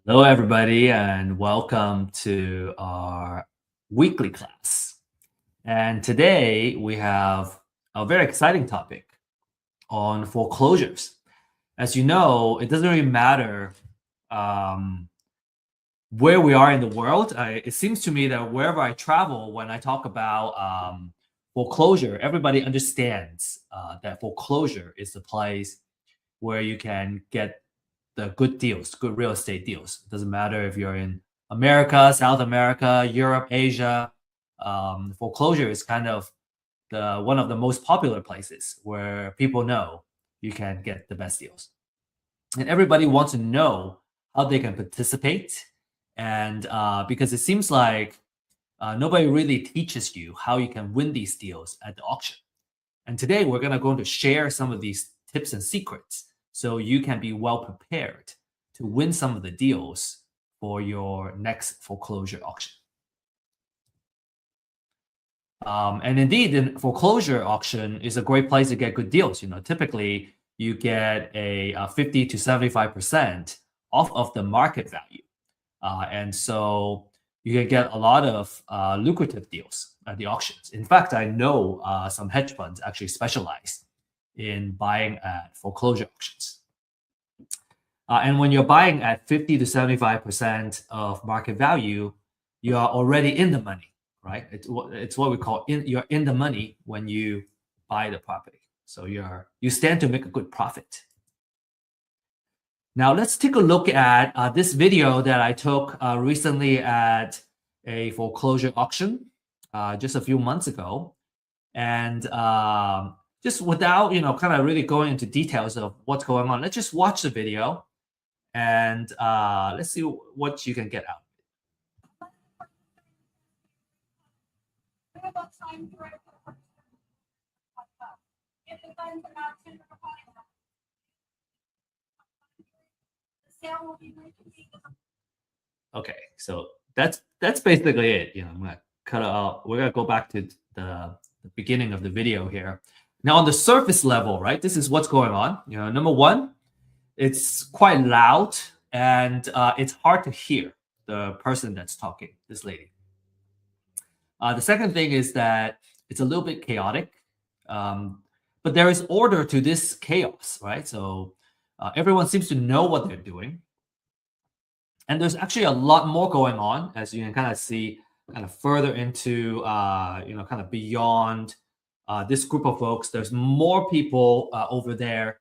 Hello, everybody, and welcome to our weekly class. And today we have a very exciting topic on foreclosures. As you know, it doesn't really matter um, where we are in the world. It seems to me that wherever I travel, when I talk about foreclosure, everybody understands that foreclosure is the place where you can get the good deals, good real estate deals. It doesn't matter if you're in America, South America, Europe, Asia. Foreclosure is kind of the one of the most popular places where people know you can get the best deals, and everybody wants to know how they can participate. And because it seems like nobody really teaches you how you can win these deals at the auction. And today we're going to share some of these tips and secrets so you can be well prepared to win some of the deals for your next foreclosure auction. And indeed, the foreclosure auction is a great place to get good deals. Typically you get a 50 to 75% off of the market value. And so you can get a lot of lucrative deals at the auctions. In fact, I know some hedge funds actually specialize in buying at foreclosure auctions. And when you're buying at 50 to 75% of market value, you are already in the money, right? It's what we call you're in the money when you buy the property. So you stand to make a good profit. Now let's take a look at this video that I took recently at a foreclosure auction just a few months ago. And just without, kind of really going into details of what's going on, let's just watch the video and let's see what you can get out. Okay, so that's basically it. I'm gonna cut it out. We're gonna go back to the beginning of the video here. Now, on the surface level, right? This is what's going on. Number one, it's quite loud and it's hard to hear the person that's talking, this lady. The second thing is that it's a little bit chaotic, but there is order to this chaos, right? So everyone seems to know what they're doing. And there's actually a lot more going on, as you can kind of see, kind of further into, kind of beyond this group of folks. There's more people over there.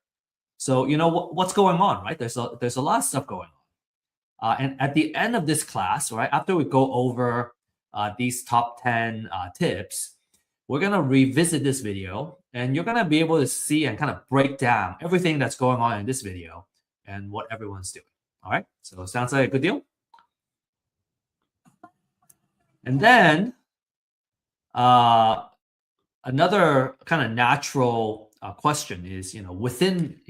So what's going on, right? There's a lot of stuff going on. And at the end of this class, right, after we go over these top 10 tips, we're gonna revisit this video, and you're gonna be able to see and kind of break down everything that's going on in this video and what everyone's doing. All right, so sounds like a good deal. And then another kind of natural question is, within,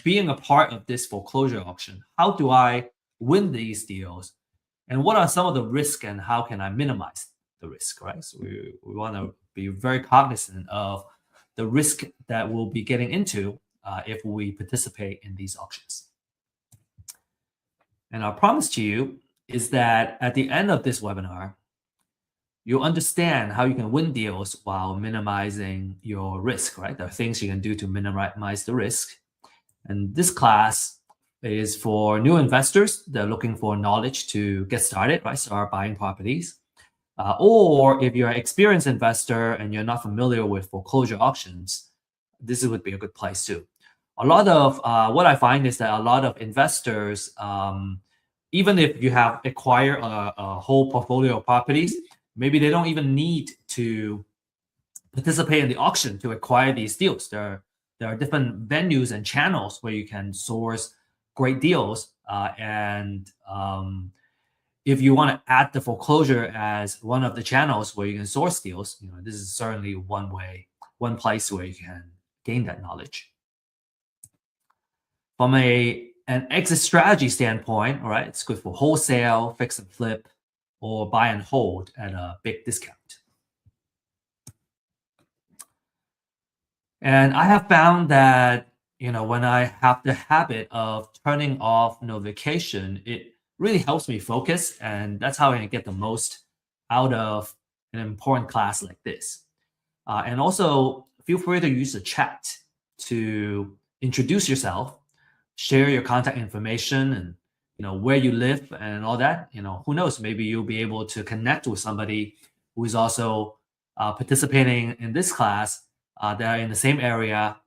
being a part of this foreclosure auction, how do I win these deals? And what are some of the risks and how can I minimize the risk, right? So we want to be very cognizant of the risk that we'll be getting into if we participate in these auctions. And our promise to you is that at the end of this webinar, you'll understand how you can win deals while minimizing your risk, right? There are things you can do to minimize the risk. And this class is for new investors that are looking for knowledge to get started, right? Start buying properties. Or if you're an experienced investor and you're not familiar with foreclosure auctions, this would be a good place too. A lot of what I find is that a lot of investors, even if you have acquired a whole portfolio of properties, maybe they don't even need to participate in the auction to acquire these deals. There are different venues and channels where you can source great deals. If you want to add the foreclosure as one of the channels where you can source deals, this is certainly one place where you can gain that knowledge. From an exit strategy standpoint, all right, it's good for wholesale, fix and flip, or buy and hold at a big discount. And I have found that, when I have the habit of turning off notification, it really helps me focus, and that's how I can get the most out of an important class like this. And also, feel free to use the chat to introduce yourself, share your contact information, and where you live and all that. Who knows? Maybe you'll be able to connect with somebody who is also participating in this class that are in the same area,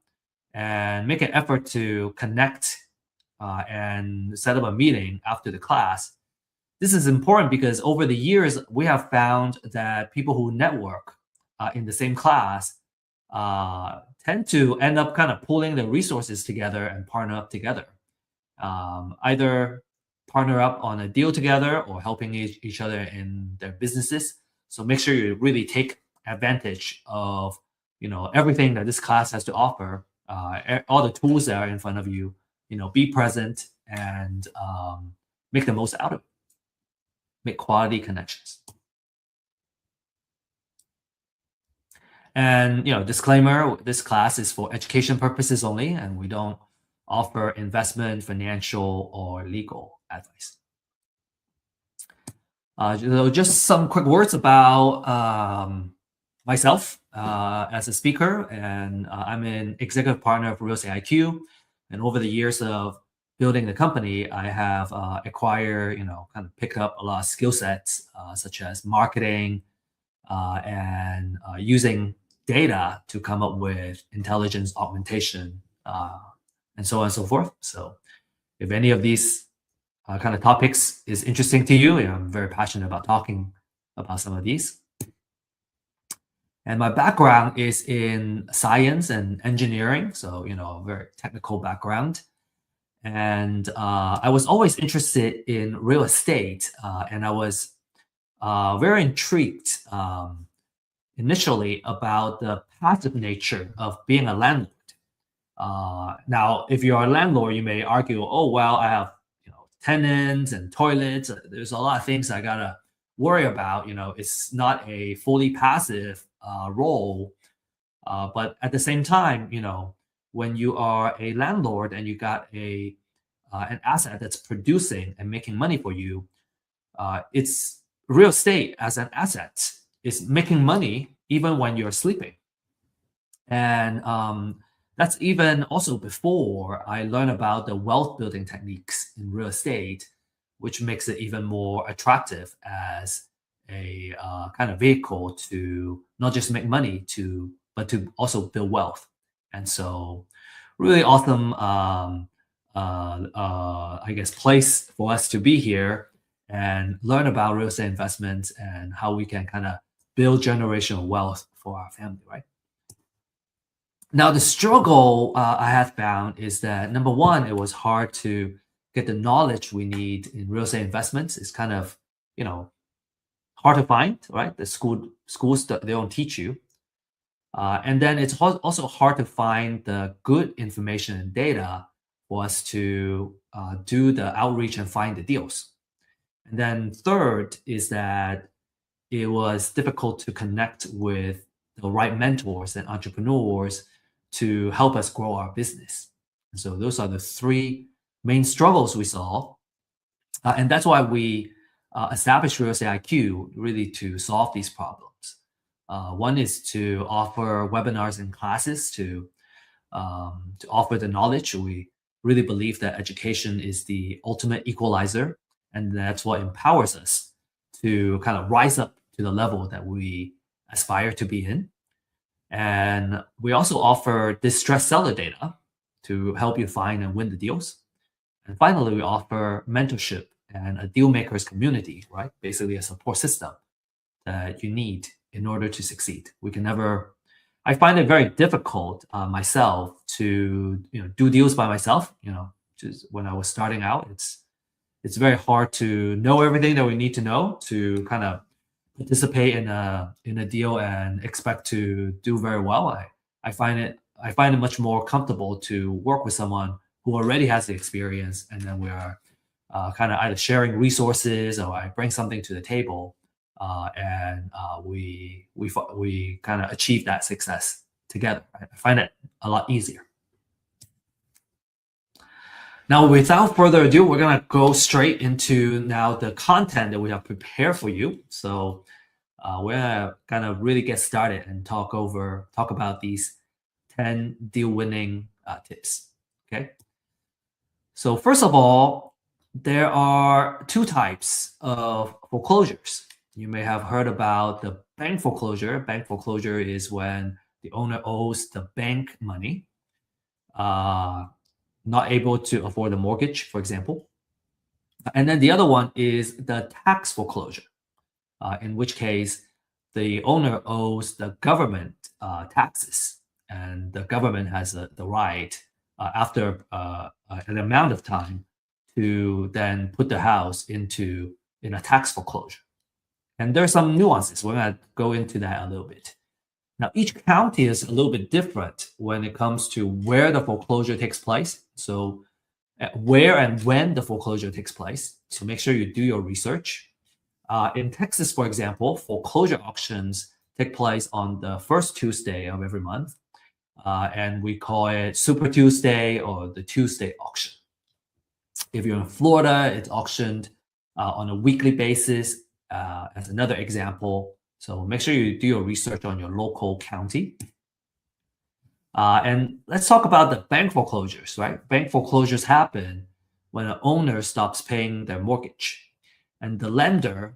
and make an effort to connect and set up a meeting after the class. This is important because over the years, we have found that people who network in the same class tend to end up kind of pulling the resources together and partner up together. Either partner up on a deal together or helping each other in their businesses. So make sure you really take advantage of everything that this class has to offer, all the tools that are in front of you. Be present and make the most out of it. Make quality connections. And disclaimer: this class is for education purposes only, and we don't offer investment, financial, or legal advice. Just some quick words about myself as a speaker, and I'm an executive partner of Real Estate IQ. And over the years of building the company, I have acquired, kind of picked up a lot of skill sets, such as marketing and using data to come up with intelligence augmentation, and so on and so forth. So if any of these kind of topics is interesting to you, I'm very passionate about talking about some of these. And my background is in science and engineering, so a very technical background. And I was always interested in real estate, and I was very intrigued initially about the passive nature of being a landlord. Now, if you're a landlord, you may argue, "Oh, well, I have tenants and toilets. There's a lot of things I gotta worry about. It's not a fully passive role." But at the same time, when you are a landlord and you got an asset that's producing and making money for you, it's real estate as an asset is making money even when you're sleeping. And that's even also before I learned about the wealth building techniques in real estate, which makes it even more attractive as a kind of vehicle to not just make money, but to also build wealth. And so, really awesome, I guess, place for us to be here and learn about real estate investments and how we can kind of build generational wealth for our family, right? Now, the struggle I have found is that, number one, it was hard to get the knowledge we need in real estate investments. It's kind of, hard to find, right? The schools, they don't teach you. And then it's also hard to find the good information and data for us to do the outreach and find the deals. And then third is that it was difficult to connect with the right mentors and entrepreneurs to help us grow our business. And so those are the three main struggles we saw. And that's why we established Real Estate IQ, really to solve these problems. One is to offer webinars and classes to offer the knowledge. We really believe that education is the ultimate equalizer, and that's what empowers us to kind of rise up to the level that we aspire to be in. And we also offer distressed seller data to help you find and win the deals. And finally, we offer mentorship and a deal makers community, right? Basically a support system that you need in order to succeed. I find it very difficult myself to do deals by myself. Just when I was starting out, it's very hard to know everything that we need to know to kind of participate in a deal and expect to do very well. I find it much more comfortable to work with someone who already has the experience, and then we are kind of either sharing resources or I bring something to the table, and we kind of achieve that success together. I find it a lot easier. Now, without further ado, we're going to go straight into now the content that we have prepared for you. So we're gonna kind of really get started and talk about these 10 deal winning tips. Okay. So first of all, there are two types of foreclosures. You may have heard about the bank foreclosure. Bank foreclosure is when the owner owes the bank money, not able to afford a mortgage, for example. And then the other one is the tax foreclosure, in which case the owner owes the government taxes, and the government has the right after an amount of time to then put the house in a tax foreclosure. And there are some nuances. We're going to go into that a little bit. Now, each county is a little bit different when it comes to where the foreclosure takes place. So where and when the foreclosure takes place. So make sure you do your research. In Texas, for example, foreclosure auctions take place on the first Tuesday of every month. And we call it Super Tuesday or the Tuesday auction. If you're in Florida, it's auctioned on a weekly basis as another example. So make sure you do your research on your local county. And let's talk about the bank foreclosures, right? Bank foreclosures happen when an owner stops paying their mortgage. And the lender,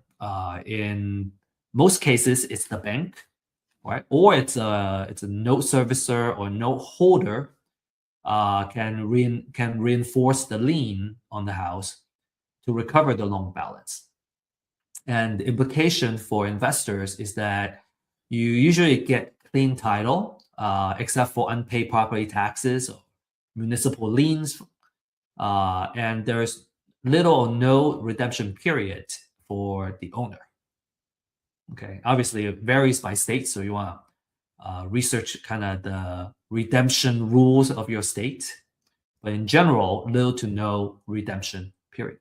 in most cases, it's the bank, right? Or it's a note servicer or note holder can reinforce the lien on the house to recover the loan balance. And the implication for investors is that you usually get clean title, except for unpaid property taxes or municipal liens, and there's little or no redemption period for the owner. Okay, obviously it varies by state, so you want to research kind of the redemption rules of your state. But in general, little to no redemption period.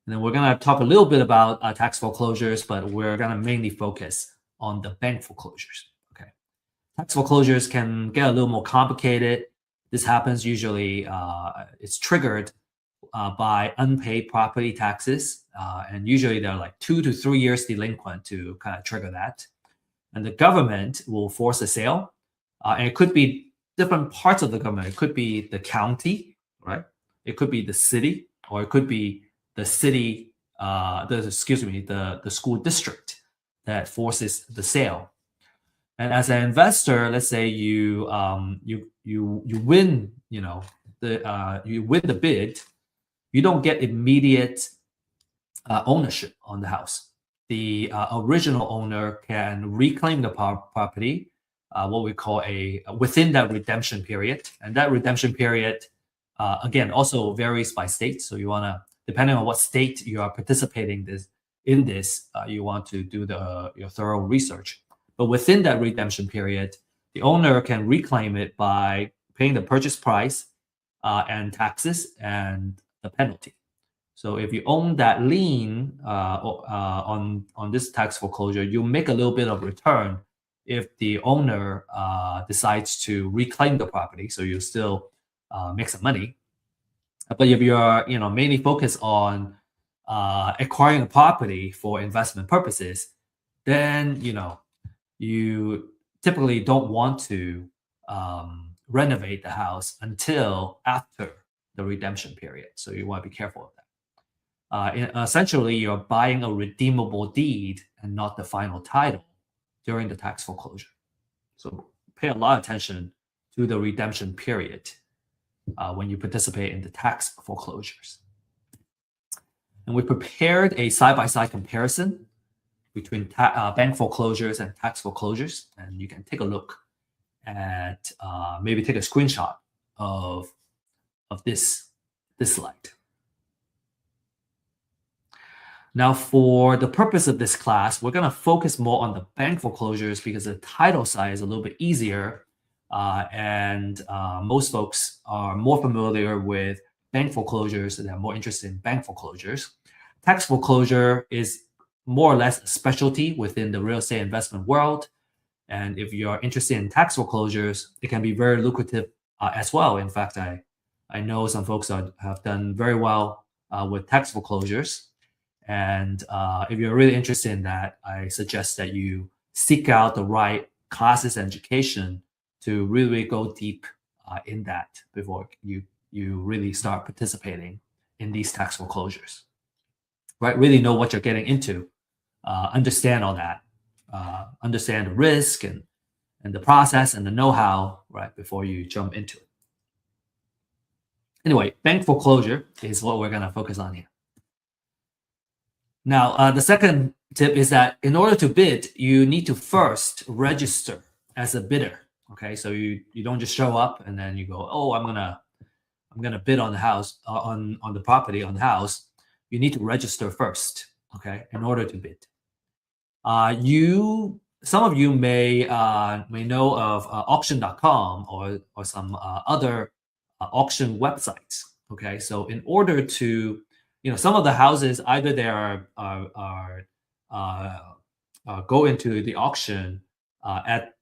And then we're going to talk a little bit about tax foreclosures, but we're going to mainly focus on the bank foreclosures. Okay, tax foreclosures can get a little more complicated. This happens usually, it's triggered by unpaid property taxes, and usually they're like 2 to 3 years delinquent to kind of trigger that. And the government will force a sale, and it could be different parts of the government. It could be the county, right? It could be the city, or it could be the city, the school district that forces the sale. And as an investor, let's say you win, you win the bid, you don't get immediate ownership on the house. The original owner can reclaim the property, what we call within that redemption period, and that redemption period, again, also varies by state. So you want to, depending on what state you are participating in this, you want to do your thorough research. But within that redemption period, the owner can reclaim it by paying the purchase price and taxes and the penalty. So if you own that lien on this tax foreclosure, you make a little bit of return if the owner decides to reclaim the property. So you still make some money. But if you're mainly focused on acquiring a property for investment purposes, then you typically don't want to renovate the house until after the redemption period. So you want to be careful of that. Essentially, you're buying a redeemable deed and not the final title during the tax foreclosure. So pay a lot of attention to the redemption period when you participate in the tax foreclosures. And we prepared a side-by-side comparison between bank foreclosures and tax foreclosures. And you can take a look at, maybe take a screenshot of this slide. Now, for the purpose of this class, we're going to focus more on the bank foreclosures because the title side is a little bit easier. And most folks are more familiar with bank foreclosures and they're more interested in bank foreclosures. Tax foreclosure is more or less a specialty within the real estate investment world. And if you're interested in tax foreclosures, it can be very lucrative as well. In fact, I I know some folks have done very well with tax foreclosures. And if you're really interested in that, I suggest that you seek out the right classes and education to really go deep in that before you really start participating in these tax foreclosures. Right? Really know what you're getting into, understand all that, understand the risk and the process and the know-how, right, before you jump into it. Anyway, bank foreclosure is what we're going to focus on here. Now, the second tip is that in order to bid, you need to first register as a bidder. Okay, so you don't just show up and then you go, oh, I'm gonna bid on the house on the property on the house. You need to register first. Okay, in order to bid. Some of you may know of auction.com or some other auction websites. Okay, so in order to some of the houses either they are go into the auction at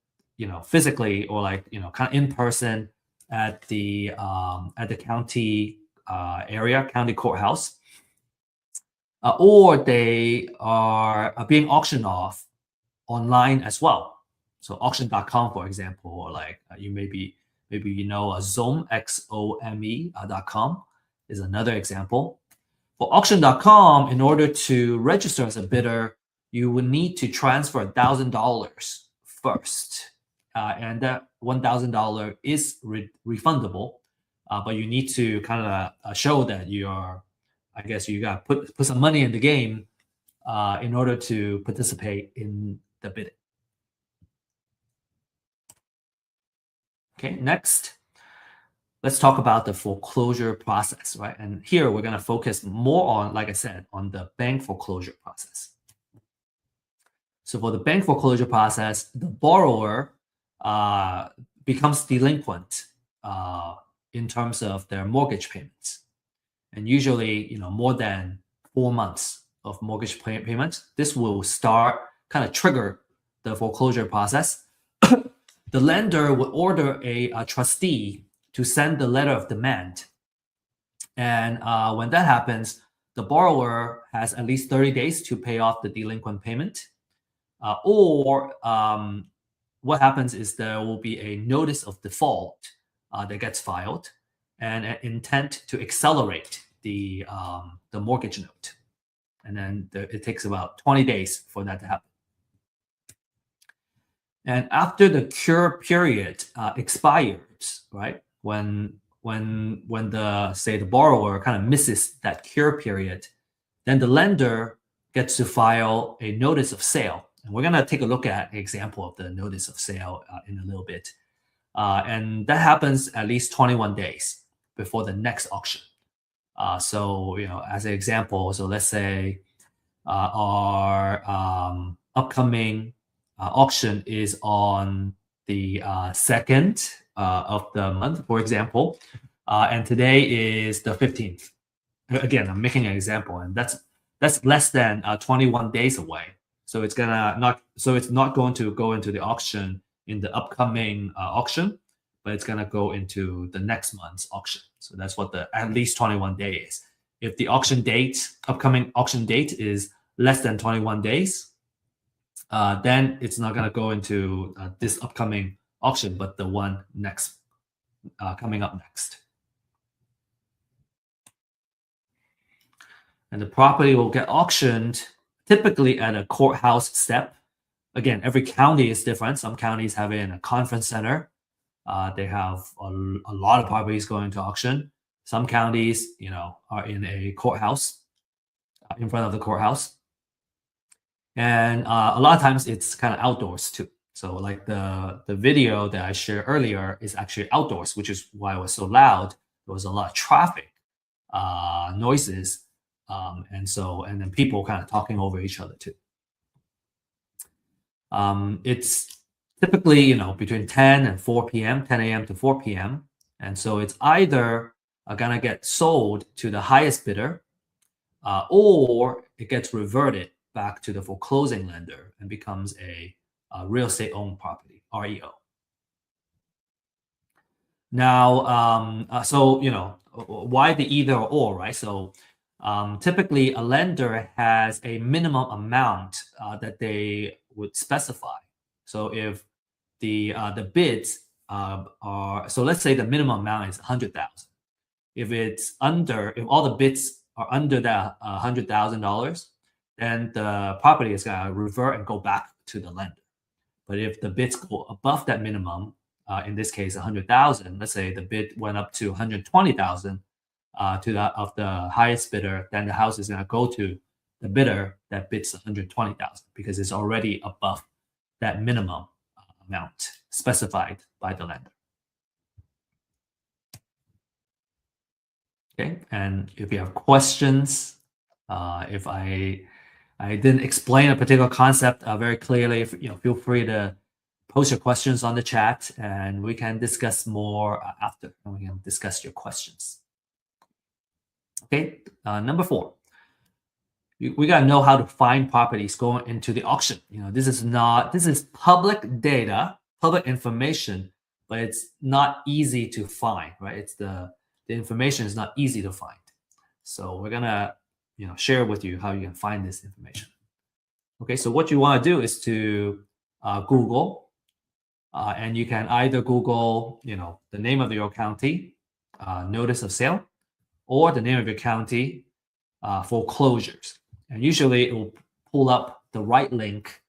physically or kind of in person at the county area, county courthouse, or they are being auctioned off online as well. So auction.com, for example, or you maybe Xome, XOME.com is another example. For auction.com, in order to register as a bidder, you would need to transfer $1,000 first. And that $1,000 is refundable, but you need to kind of show that you got to put some money in the game in order to participate in the bidding. Okay, next, let's talk about the foreclosure process, right? And here we're going to focus more on, like I said, on the bank foreclosure process. So for the bank foreclosure process, the borrower becomes delinquent in terms of their mortgage payments. And usually, more than 4 months of mortgage payments, this will kind of trigger the foreclosure process. The lender would order a trustee to send the letter of demand. And when that happens, the borrower has at least 30 days to pay off the delinquent payment. Or what happens is there will be a notice of default that gets filed and an intent to accelerate the mortgage note. And then it takes about 20 days for that to happen. And after the cure period expires, right, when the borrower kind of misses that cure period, then the lender gets to file a notice of sale. And we're going to take a look at an example of the notice of sale in a little bit. And that happens at least 21 days before the next auction. So, as an example, so let's say our upcoming auction is on the 2nd of the month, for example, and today is the 15th. Again, I'm making an example, and that's less than 21 days away. So it's not going to go into the auction in the upcoming auction, but it's gonna go into the next month's auction. So that's what the at least 21 days is. If the upcoming auction date is less than 21 days, then it's not gonna go into this upcoming auction, but the one next coming up next. And the property will get auctioned typically at a courthouse step. Again, every county is different. Some counties have it in a conference center. They have a lot of properties going to auction. Some counties, are in a courthouse, in front of the courthouse. And a lot of times it's kind of outdoors too. So like the video that I shared earlier is actually outdoors, which is why it was so loud. There was a lot of traffic, noises, and then people kind of talking over each other too. It's typically, between 10 and 4 p.m., 10 a.m. to 4 p.m. And so it's either gonna get sold to the highest bidder, or it gets reverted back to the foreclosing lender and becomes a real estate owned property, REO. Now, so why the either or, right? So typically, a lender has a minimum amount that they would specify. So if the bids are, so let's say the minimum amount is 100,000. If all the bids are under that $100,000, then the property is gonna revert and go back to the lender. But if the bids go above that minimum, in this case, 100,000, let's say the bid went up to 120,000 to that of the highest bidder, then the house is going to go to the bidder that bids 120,000 because it's already above that minimum amount specified by the lender. Okay, and if you have questions, if I didn't explain a particular concept very clearly, feel free to post your questions on the chat, and we can discuss more after, and we can discuss your questions. Okay, number 4, we gotta know how to find properties going into the auction. This is public data, public information, but it's not easy to find, right? It's the information is not easy to find. So we're gonna share with you how you can find this information. Okay, so what you want to do is to Google, and you can either Google, the name of your county, notice of sale, or the name of your county, foreclosures. And usually it will pull up the right link.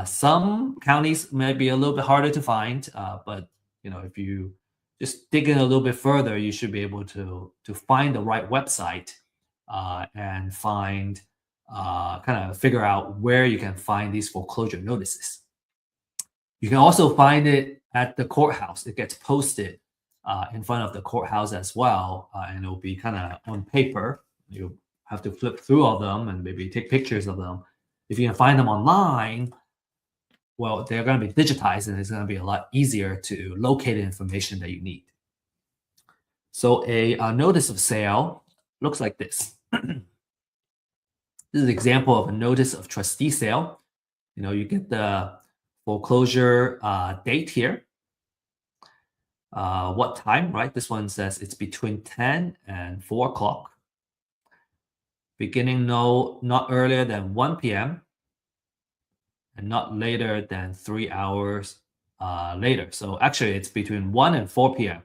Some counties may be a little bit harder to find, but if you just dig in a little bit further, you should be able to find the right website and find kind of figure out where you can find these foreclosure notices. You can also find it at the courthouse. It gets posted in front of the courthouse as well, and it'll be kind of on paper. You have to flip through all of them and maybe take pictures of them. If you can find them online, well, they're going to be digitized, and it's going to be a lot easier to locate the information that you need. So a notice of sale looks like this. This is an example of a notice of trustee sale. You get the foreclosure date here. What time, right? This one says it's between 10 and 4 o'clock. Beginning not earlier than 1 p.m. and not later than 3 hours later. So actually, it's between 1 and 4 p.m.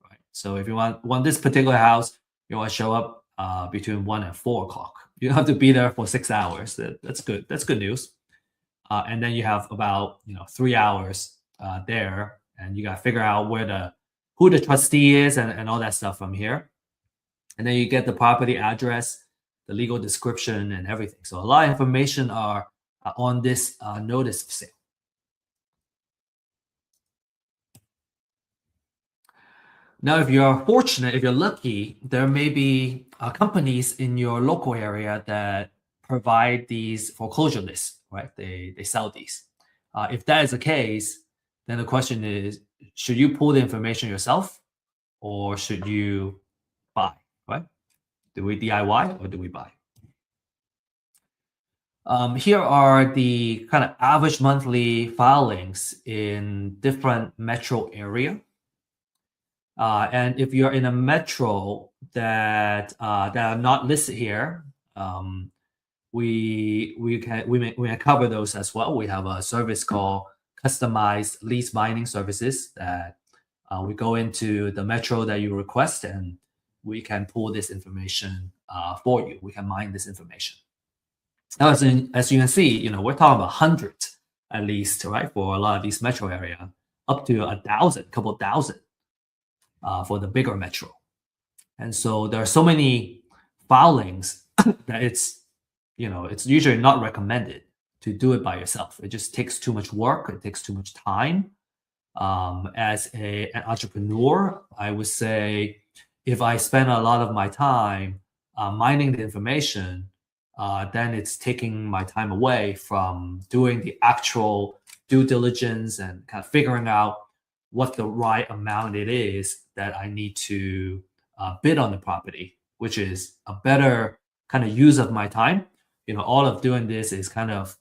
Right? So if you want this particular house, you want to show up between 1 and 4 o'clock. You don't have to be there for 6 hours. That's good. That's good news. And then you have about 3 hours there, and you got to figure out who the trustee is and all that stuff from here. And then you get the property address, the legal description, and everything. So a lot of information are on this notice of sale. Now, if you're fortunate, if you're lucky, there may be companies in your local area that provide these foreclosure lists, right? They sell these. If that is the case, then the question is, should you pull the information yourself, or should you buy, right? Do we DIY or do we buy? Here are the kind of average monthly filings in different metro area. And if you're in a metro that are not listed here, we can cover those as well. We have a service called customized lease binding services that we go into the metro that you request, and we can pull this information for you. We can mine this information. Now, as you can see, we're talking about hundreds at least, right? For a lot of these metro area, up to 1,000, couple thousand for the bigger metro. And so there are so many filings that it's usually not recommended to do it by yourself. It just takes too much work. It takes too much time. As an entrepreneur, I would say if I spend a lot of my time mining the information, then it's taking my time away from doing the actual due diligence and kind of figuring out what the right amount it is that I need to bid on the property, which is a better kind of use of my time. All of doing this is kind of,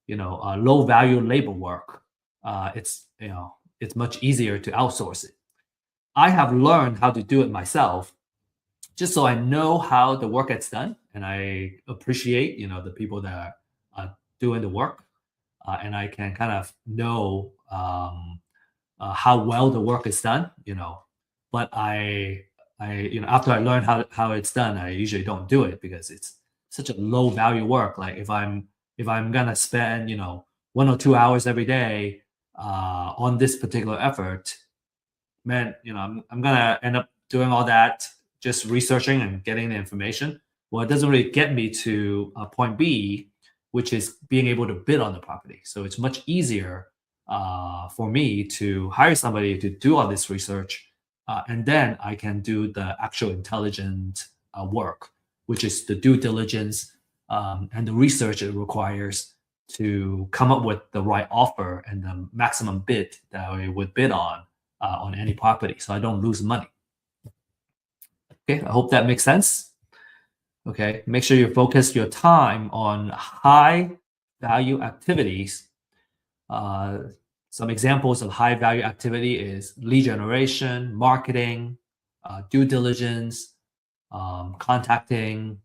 low value labor work. It's much easier to outsource it. I have learned how to do it myself, just so I know how the work gets done, and I appreciate, the people that are doing the work, and I can kind of know how well the work is done. But after I learn how it's done, I usually don't do it because it's such a low value work. Like if I'm gonna spend 1 or 2 hours every day on this particular effort, man, I'm gonna end up doing all that, just researching and getting the information. Well, it doesn't really get me to point B, which is being able to bid on the property. So it's much easier for me to hire somebody to do all this research, and then I can do the actual intelligent work, which is the due diligence and the research it requires to come up with the right offer and the maximum bid that I would bid on any property, so I don't lose money. Okay, I hope that makes sense. Okay, make sure you focus your time on high value activities. Some examples of high value activity is lead generation, marketing, due diligence, contacting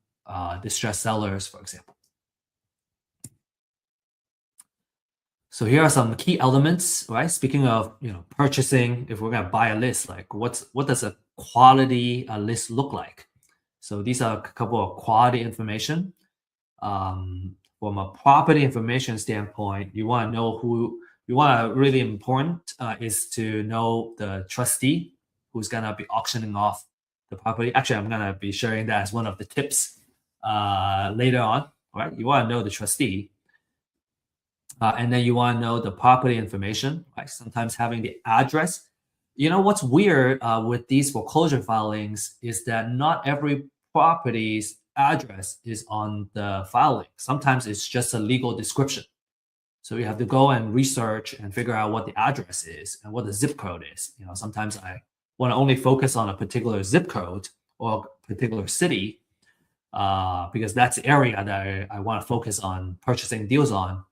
distressed sellers, for example. So here are some key elements, right? Speaking of purchasing, if we're gonna buy a list, like what does a quality list look like? So these are a couple of quality information. From a property information standpoint, you want to know who you want to really important is to know the trustee who's gonna be auctioning off the property. Actually, I'm gonna be sharing that as one of the tips later on. Right? You want to know the trustee. And then you want to know the property information, right? Sometimes having the address. What's weird with these foreclosure filings is that not every property's address is on the filing. Sometimes it's just a legal description. So you have to go and research and figure out what the address is and what the zip code is. Sometimes I want to only focus on a particular zip code or a particular city because that's the area that I want to focus on purchasing deals on.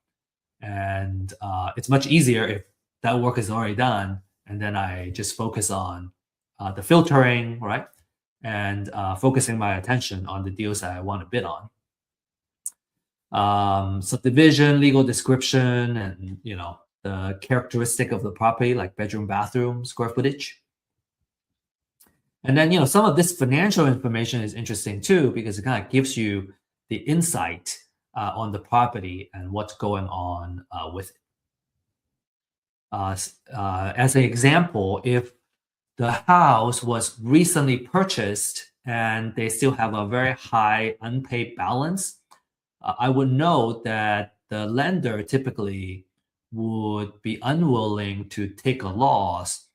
And it's much easier if that work is already done, and then I just focus on the filtering, right? And focusing my attention on the deals that I want to bid on. Subdivision, legal description, and the characteristic of the property, like bedroom, bathroom, square footage. And then some of this financial information is interesting too, because it kind of gives you the insight on the property and what's going on with it. As an example, if the house was recently purchased and they still have a very high unpaid balance, I would note that the lender typically would be unwilling to take a loss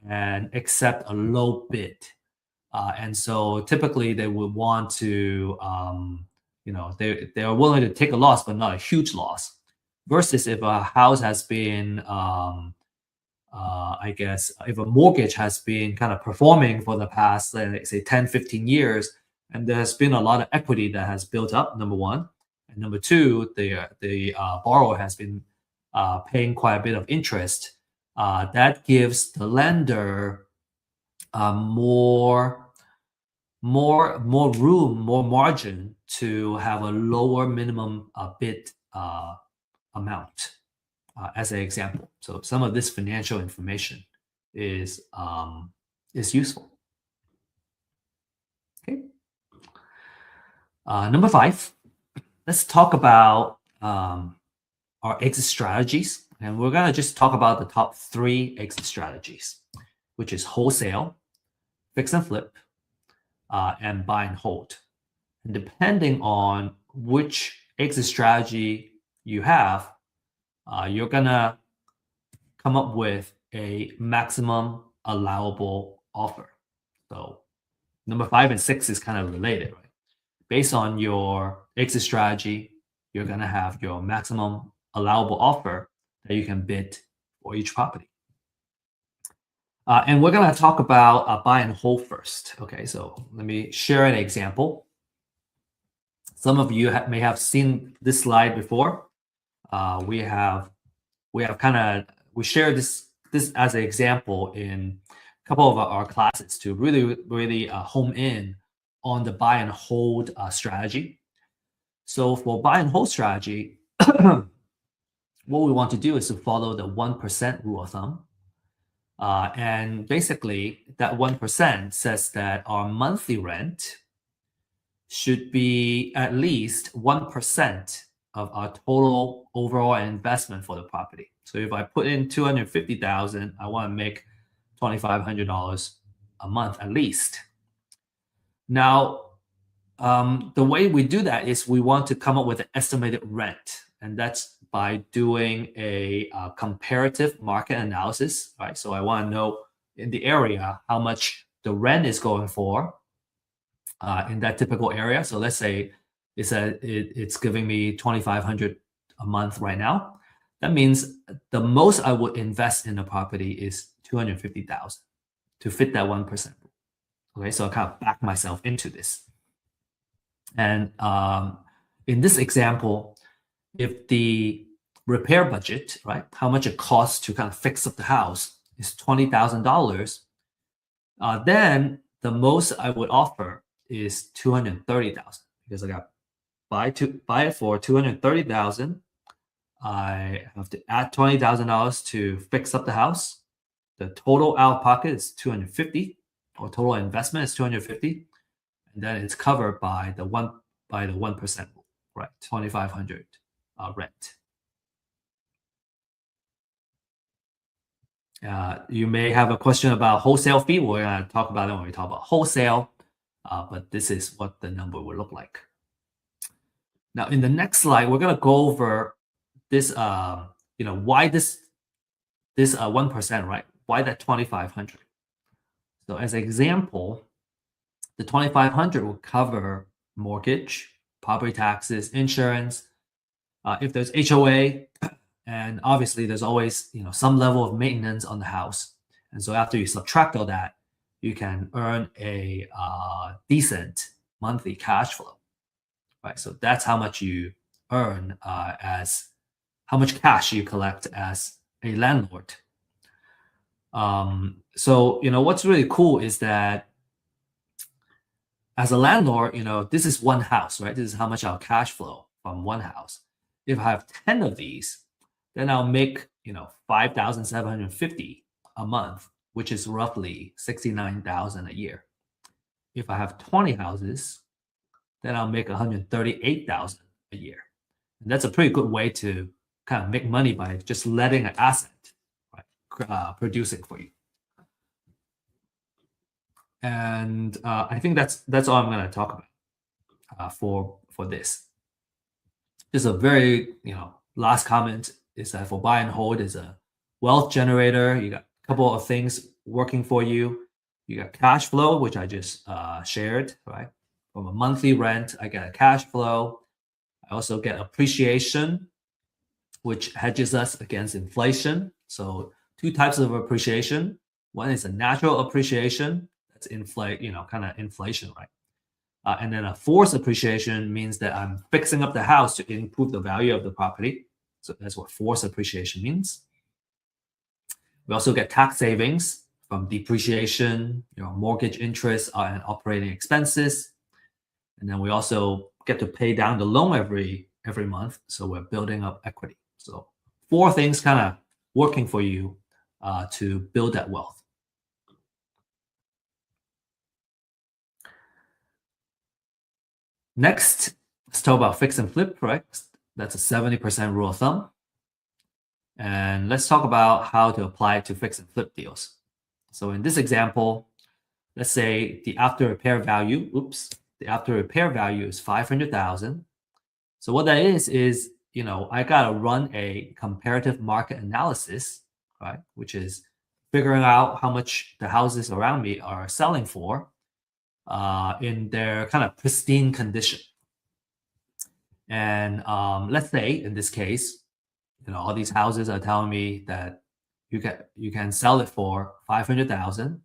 and accept a low bid. And so typically they would want to they are willing to take a loss, but not a huge loss. Versus if a house has been, I guess, if a mortgage has been kind of performing for the past, let's say 10, 15 years, and there has been a lot of equity that has built up, number one. And number two, the borrower has been paying quite a bit of interest. That gives the lender more room, more margin to have a lower minimum bid amount, as an example. So some of this financial information is useful. Okay. Number 5, let's talk about our exit strategies, and we're gonna just talk about the top 3 exit strategies, which is wholesale, fix and flip, and buy and hold. And depending on which exit strategy you have, you're gonna come up with a maximum allowable offer. So number 5 and 6 is kind of related, right? Based on your exit strategy, you're gonna have your maximum allowable offer that you can bid for each property. And we're going to talk about buy and hold first. Okay, so let me share an example. Some of you may have seen this slide before. We shared this as an example in couple of our classes to really home in on the buy and hold strategy. So for buy and hold strategy, what we want to do is to follow the 1% rule of thumb. And basically, that 1% says that our monthly rent should be at least 1% of our total overall investment for the property. So if I put in $250,000, I want to make $2,500 a month at least. Now, the way we do that is we want to come up with an estimated rent, and that's by doing a comparative market analysis, right? So I want to know in the area how much the rent is going for in that typical area. So let's say it's giving me $2,500 a month right now. That means the most I would invest in a property is $250,000 to fit that 1%. Okay, so I kind of back myself into this. And in this example, if the repair budget, right, how much it costs to kind of fix up the house is $20,000, then the most I would offer is $230,000 because I got buy it for $230,000. I have to add $20,000 to fix up the house. The total out of pocket is $250,000, or total investment is $250,000, and then it's covered by the 1% rule, right? $2,500 rent. You may have a question about wholesale fee. We're going to talk about it when we talk about wholesale, but this is what the number will look like. Now, in the next slide, we're going to go over this, why this 1%, right? Why that 2,500? So as an example, the 2,500 will cover mortgage, property taxes, insurance, if there's HOA, and obviously there's always some level of maintenance on the house. And so after you subtract all that, you can earn a decent monthly cash flow, right? So that's how much you earn as how much cash you collect as a landlord. So what's really cool is that as a landlord, this is one house, right? This is how much I'll cash flow from one house. If I have 10 of these, then I'll make $5,750 a month, which is roughly $69,000 a year. If I have 20 houses, then I'll make $138,000 a year. And that's a pretty good way to kind of make money by just letting an asset, right, producing for you. And I think that's all I'm going to talk about for this. Just a very last comment is that for buy and hold is a wealth generator. You got a couple of things working for you. You got cash flow, which I just shared, right? From a monthly rent, I get a cash flow. I also get appreciation, which hedges us against inflation. So two types of appreciation. One is a natural appreciation. That's kind of inflation, right? And then a forced appreciation means that I'm fixing up the house to improve the value of the property. So that's what forced appreciation means. We also get tax savings from depreciation, mortgage interest and operating expenses. And then we also get to pay down the loan every month. So we're building up equity. So 4 things kind of working for you to build that wealth. Next, let's talk about fix and flip, right? That's a 70% rule of thumb. And let's talk about how to apply it to fix and flip deals. So in this example, let's say the after repair value is 500,000. So what that is, I got to run a comparative market analysis, right? Which is figuring out how much the houses around me are selling for in their kind of pristine condition. And let's say in this case, all these houses are telling me that you can sell it for 500,000.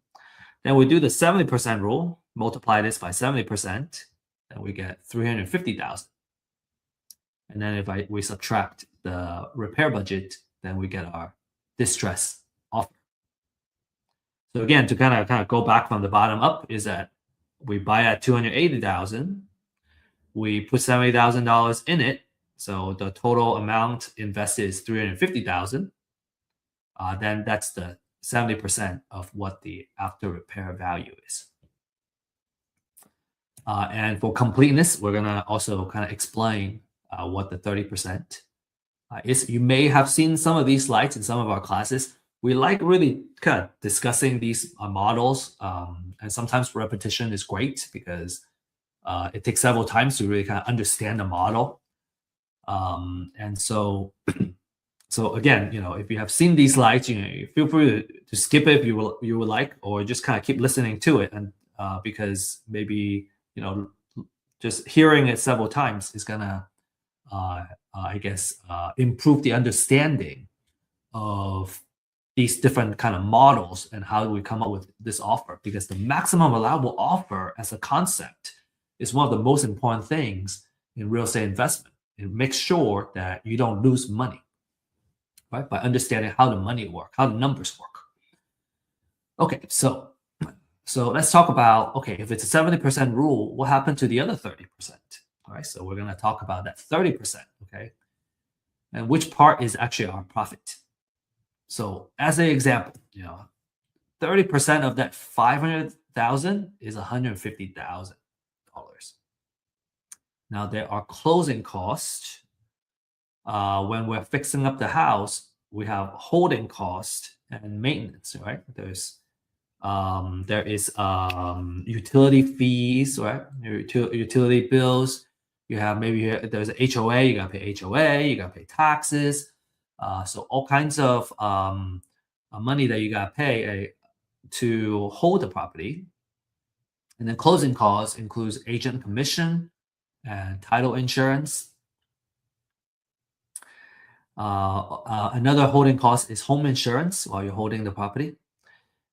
Then we do the 70% rule, multiply this by 70%, then we get 350,000. And then if we subtract the repair budget, then we get our distress offer. So again, to kind of go back from the bottom up is that we buy at 280,000, we put $70,000 in it, so the total amount invested is 350,000. Then that's the 70% of what the after repair value is. And for completeness, we're gonna also kind of explain what the 30% is. You may have seen some of these slides in some of our classes. We like really kind of discussing these models, and sometimes repetition is great because it takes several times to really kind of understand the model. And so, so again, if you have seen these slides, feel free to skip it if you would like, or just kind of keep listening to it, and because maybe just hearing it several times is gonna, I guess, improve the understanding of these different kind of models and how we come up with this offer. Because the maximum allowable offer as a concept is one of the most important things in real estate investment. It makes sure that you don't lose money, right? By understanding how the money work, how the numbers work. Okay, so let's talk about, okay, if it's a 70% rule, what happened to the other 30%? All right, so we're going to talk about that 30%, okay? And which part is actually our profit. So as an example, 30% of that 500,000 is $150,000. Now there are closing costs. When we're fixing up the house, we have holding cost and maintenance, right? There is utility fees, right? Utility bills. You have there's a HOA. You gotta pay HOA. You gotta pay taxes. So all kinds of money that you gotta pay to hold the property. And then closing costs includes agent commission and title insurance. Another holding cost is home insurance while you're holding the property.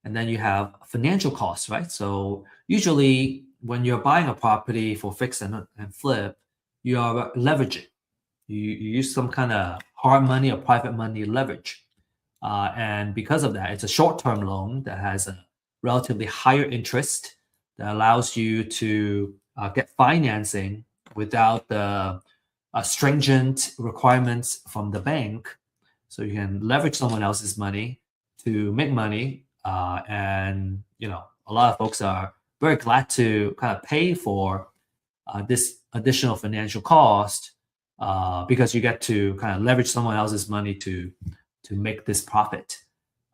And then you have financial costs, right? So usually when you're buying a property for fix and flip, you are leveraging. You use some kind of hard money or private money leverage. And because of that, it's a short-term loan that has a relatively higher interest that allows you to get financing without the stringent requirements from the bank. So you can leverage someone else's money to make money. And a lot of folks are very glad to kind of pay for this additional financial cost because you get to kind of leverage someone else's money to make this profit.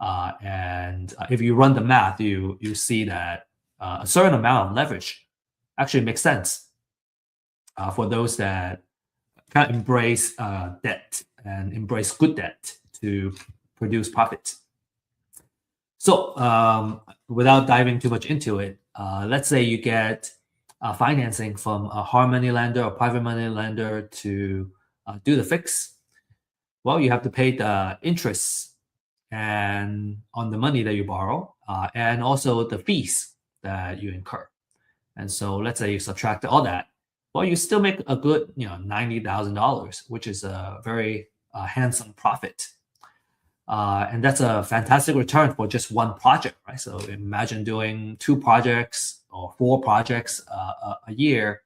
And if you run the math, you see that a certain amount of leverage actually makes sense for those that kind of embrace debt and embrace good debt to produce profits. So without diving too much into it, let's say you get financing from a hard money lender or private money lender to do the fix. Well, you have to pay the interest and on the money that you borrow, and also the fees that you incur. And so let's say you subtract all that. Well, you still make a good, $90,000, which is a very handsome profit. And that's a fantastic return for just one project, right? So imagine doing 2 projects or 4 projects a year.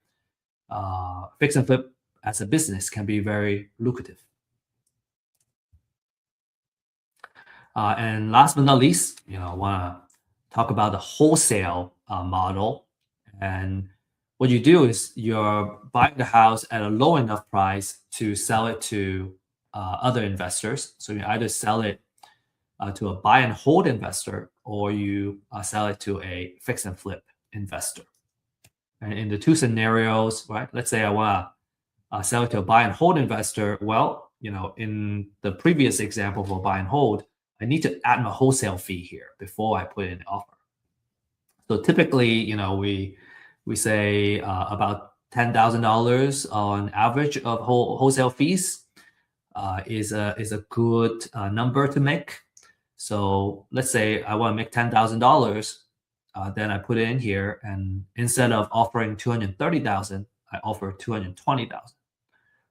Fix and flip as a business can be very lucrative. And last but not least, I want to talk about the wholesale model. And what you do is you're buying the house at a low enough price to sell it to other investors. So you either sell it to a buy and hold investor, or you sell it to a fix and flip investor. And in the 2 scenarios, right? Let's say I want to sell it to a buy and hold investor. Well, in the previous example for buy and hold, I need to add my wholesale fee here before I put in the offer. So typically, we say about $10,000 on average of wholesale fees is a good number to make. So let's say I want to make $10,000, then I put it in here, and instead of offering $230,000, I offer $220,000.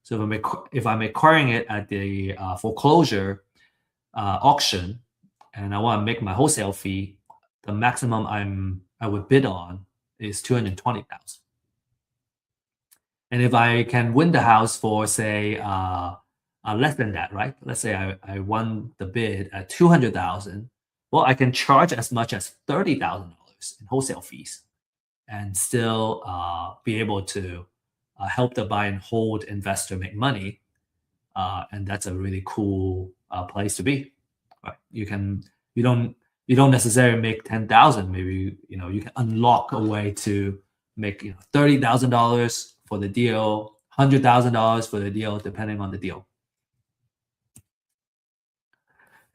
So if I'm acquiring it at the foreclosure auction, and I want to make my wholesale fee the maximum I would bid on is 220,000. And if I can win the house for say less than that, right? Let's say I won the bid at 200,000. Well, I can charge as much as $30,000 in wholesale fees and still be able to help the buy and hold investor make money. And that's a really cool place to be. Right? You don't necessarily make 10,000. Maybe you can unlock a way to make $30,000 for the deal, $100,000 for the deal, depending on the deal.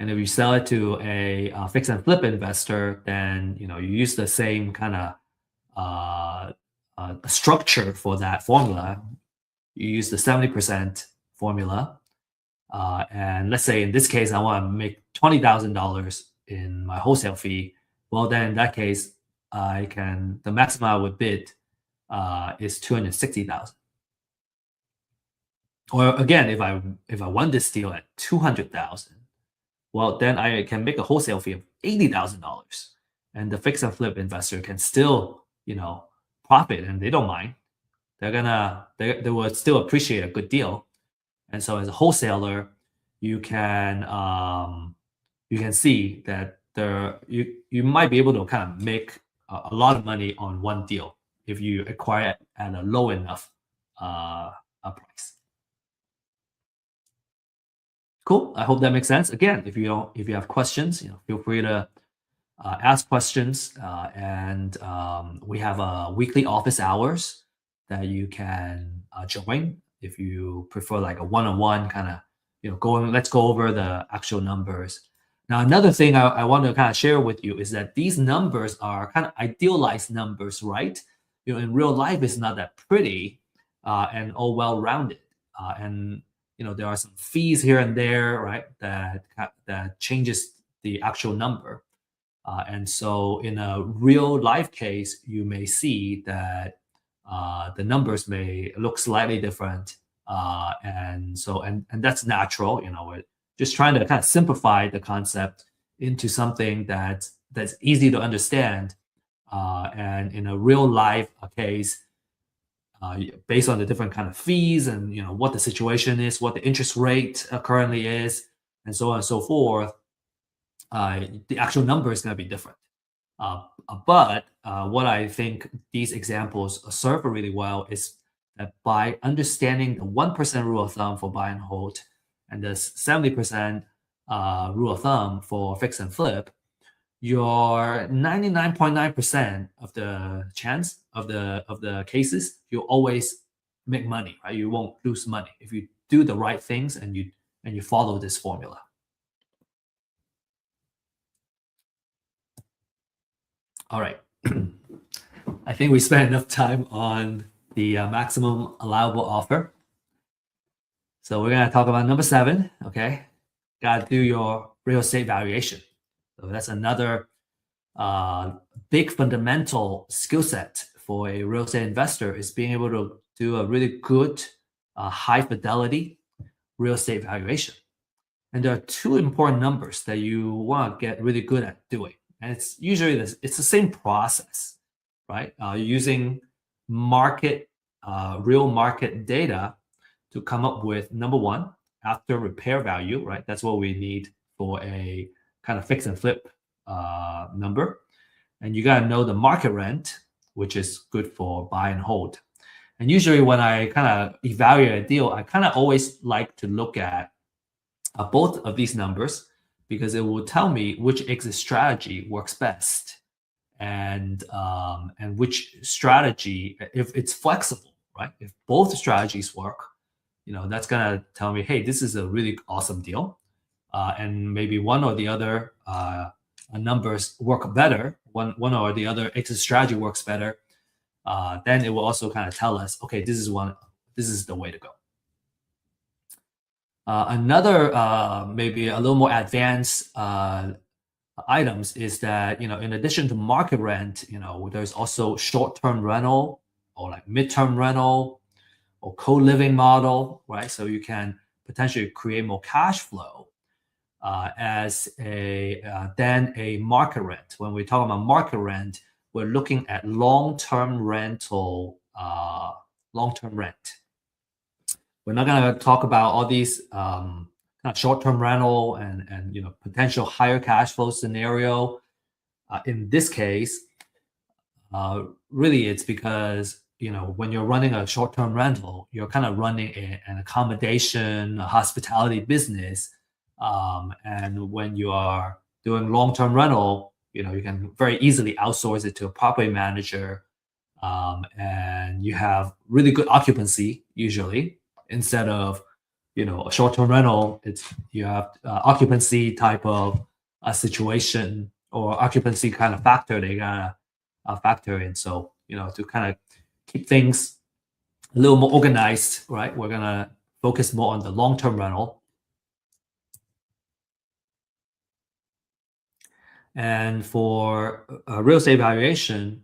And if you sell it to a fix and flip investor, then you use the same kind of structure for that formula. You use the 70% formula, and let's say in this case I want to make $20,000 in my wholesale fee. Well, then in that case, the maximum I would bid is 260,000. Or again, if I won this deal at 200,000, well, then I can make a wholesale fee of $80,000, and the fix and flip investor can still profit, and they don't mind. They will still appreciate a good deal. And so as a wholesaler, you can see that you might be able to kind of make a lot of money on one deal if you acquire it at a low enough price. Cool. I hope that makes sense. Again, if you have questions, feel free to ask questions. And we have weekly office hours that you can join if you prefer like a one-on-one kind of let's go over the actual numbers. Now, another thing I want to kind of share with you is that these numbers are kind of idealized numbers, right? In real life, it's not that pretty and all well-rounded. And there are some fees here and there, right? That changes the actual number. And so in a real life case, you may see that the numbers may look slightly different. And that's natural. We're just trying to kind of simplify the concept into something that's easy to understand. And in a real life case, based on the different kind of fees and what the situation is, what the interest rate currently is, and so on and so forth, the actual number is going to be different. But what I think these examples serve really well is that by understanding the 1% rule of thumb for buy and hold and the 70% rule of thumb for fix and flip, your 99.9% of the chance of the cases, you always make money, right? You won't lose money if you do the right things and you follow this formula. All right. I think we spent enough time on the maximum allowable offer. So we're going to talk about number 7, okay? Got to do your real estate valuation. So that's another big fundamental skill set for a real estate investor is being able to do a really good high fidelity real estate valuation. And there are 2 important numbers that you want to get really good at doing. And it's usually it's the same process, right? Using real market data to come up with number 1, after repair value, right? That's what we need for a kind of fix and flip number. And you got to know the market rent, which is good for buy and hold. And usually when I kind of evaluate a deal, I kind of always like to look at both of these numbers because it will tell me which exit strategy works best and which strategy, if it's flexible, right? If both strategies work, that's going to tell me, hey, this is a really awesome deal. And maybe one or the other numbers work better, one or the other exit strategy works better, then it will also kind of tell us, okay, this is the way to go. Another maybe a little more advanced items is that in addition to market rent, there's also short-term rental or like mid-term rental or co-living model, right? So you can potentially create more cash flow as a than a market rent. When we talk about market rent, we're looking at long-term rental, long-term rent. We're not going to talk about all these kind of short-term rental and potential higher cash flow scenario. In this case, really it's because when you're running a short-term rental, you're kind of running an accommodation, a hospitality business, and when you are doing long-term rental, you can very easily outsource it to a property manager, and you have really good occupancy usually instead of a short-term rental. You have occupancy type of a situation or occupancy kind of factor they gotta factor in. So to kind of keep things a little more organized, right? We're gonna focus more on the long-term rental. And for real estate valuation,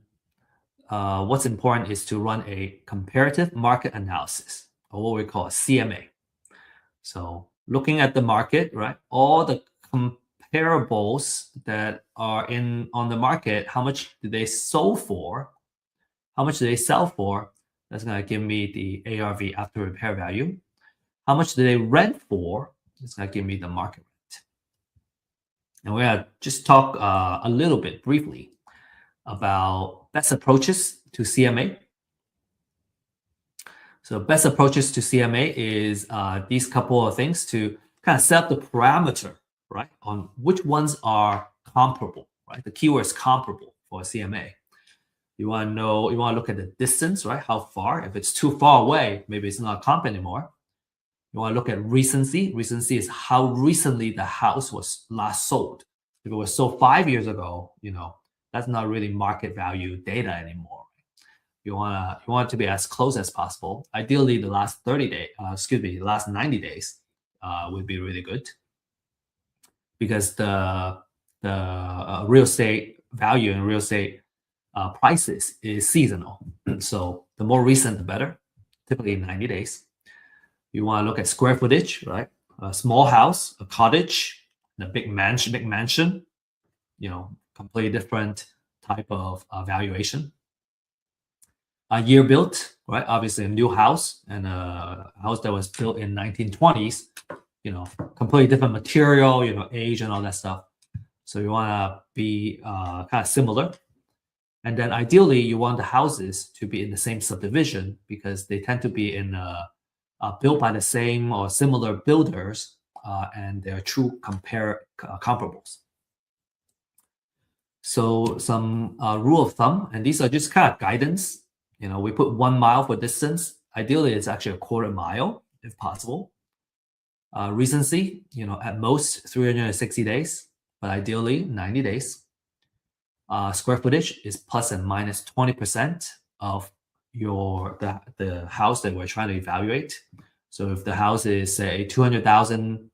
what's important is to run a comparative market analysis, or what we call a CMA. So looking at the market, right? All the comparables that are on the market, how much do they sell for? How much do they sell for? That's going to give me the ARV, after repair value. How much do they rent for? It's going to give me the market rent. And we're going to just talk a little bit briefly about best approaches to CMA. So best approaches to CMA is these couple of things to kind of set up the parameter, right, on which ones are comparable, right? The keyword is comparable for a CMA. You want to look at the distance, right? How far? If it's too far away, maybe it's not comp anymore. You want to look at recency. Recency is how recently the house was last sold. If it was sold 5 years ago, that's not really market value data anymore. You want it to be as close as possible. Ideally, the last 30 days, the last 90 days would be really good, because the real estate value and real estate prices is seasonal. So the more recent, the better. Typically 90 days. You want to look at square footage, right? A small house, a cottage, and a big mansion. Completely different type of valuation. A year built, right? Obviously a new house and a house that was built in 1920s, completely different material, age and all that stuff. So you want to be kind of similar. And then ideally you want the houses to be in the same subdivision, because they tend to be built by the same or similar builders, and they're true comparables. So some rule of thumb, and these are just kind of guidance. We put 1 mile for distance. Ideally, it's actually a quarter mile if possible. Recency, at most 360 days, but ideally 90 days. Square footage is plus and minus 20% of the house that we're trying to evaluate. So if the house is say 2,000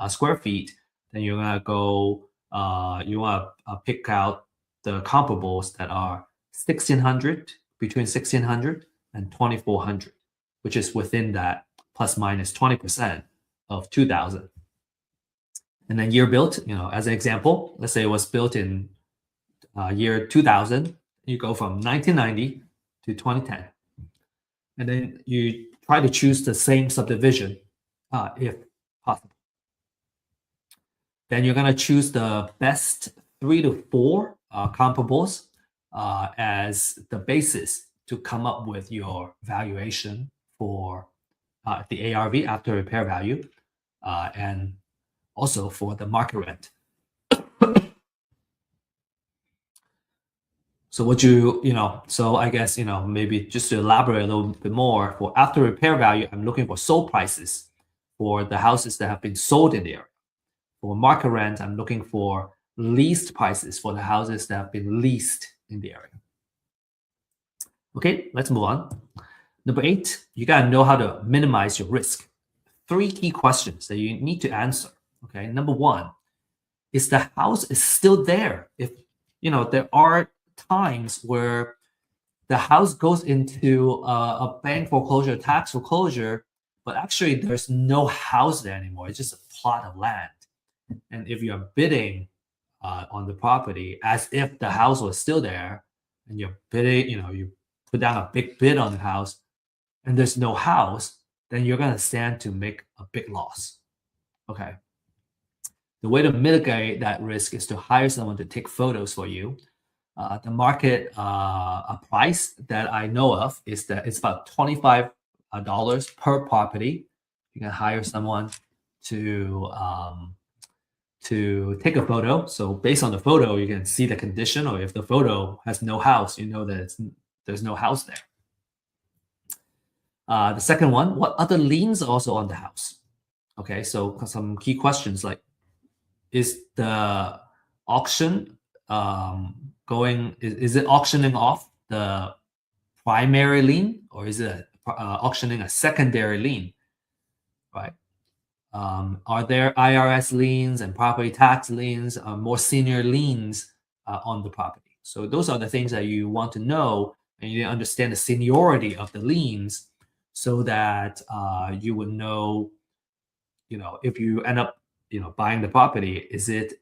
square feet, then you're gonna go. You want to pick out the comparables that are 1,600, between 1,600 and 2,400, which is within that plus minus 20% of 2,000. And then year built, as an example, let's say it was built in year 2000. You go from 1990 to 2010, and then you try to choose the same subdivision if possible. Then you're going to choose the best 3 to 4 comparables as the basis to come up with your valuation for the ARV, after repair value, and also for the market rent. So so I guess, maybe just to elaborate a little bit more, for after repair value, I'm looking for sold prices for the houses that have been sold in the area. For market rent, I'm looking for leased prices for the houses that have been leased in the area. Okay, let's move on. Number 8, you gotta know how to minimize your risk. 3 key questions that you need to answer. Okay, number 1, is the house is still there? If there are times where the house goes into a bank foreclosure, tax foreclosure, but actually there's no house there anymore. It's just a plot of land. And if you're bidding on the property as if the house was still there, and you're bidding, you put down a big bid on the house, and there's no house, then you're going to stand to make a big loss. Okay. The way to mitigate that risk is to hire someone to take photos for you. The market price that I know of is that it's about $25 per property. You can hire someone to take a photo. So based on the photo, you can see the condition, or if the photo has no house, you know that there's no house there. The second one, what other liens are also on the house? Okay, so some key questions like, is the auction is it auctioning off the primary lien, or is it auctioning a secondary lien, right? Are there IRS liens and property tax liens, more senior liens on the property? So those are the things that you want to know, and you understand the seniority of the liens, so that you would know, if you end up, buying the property, is it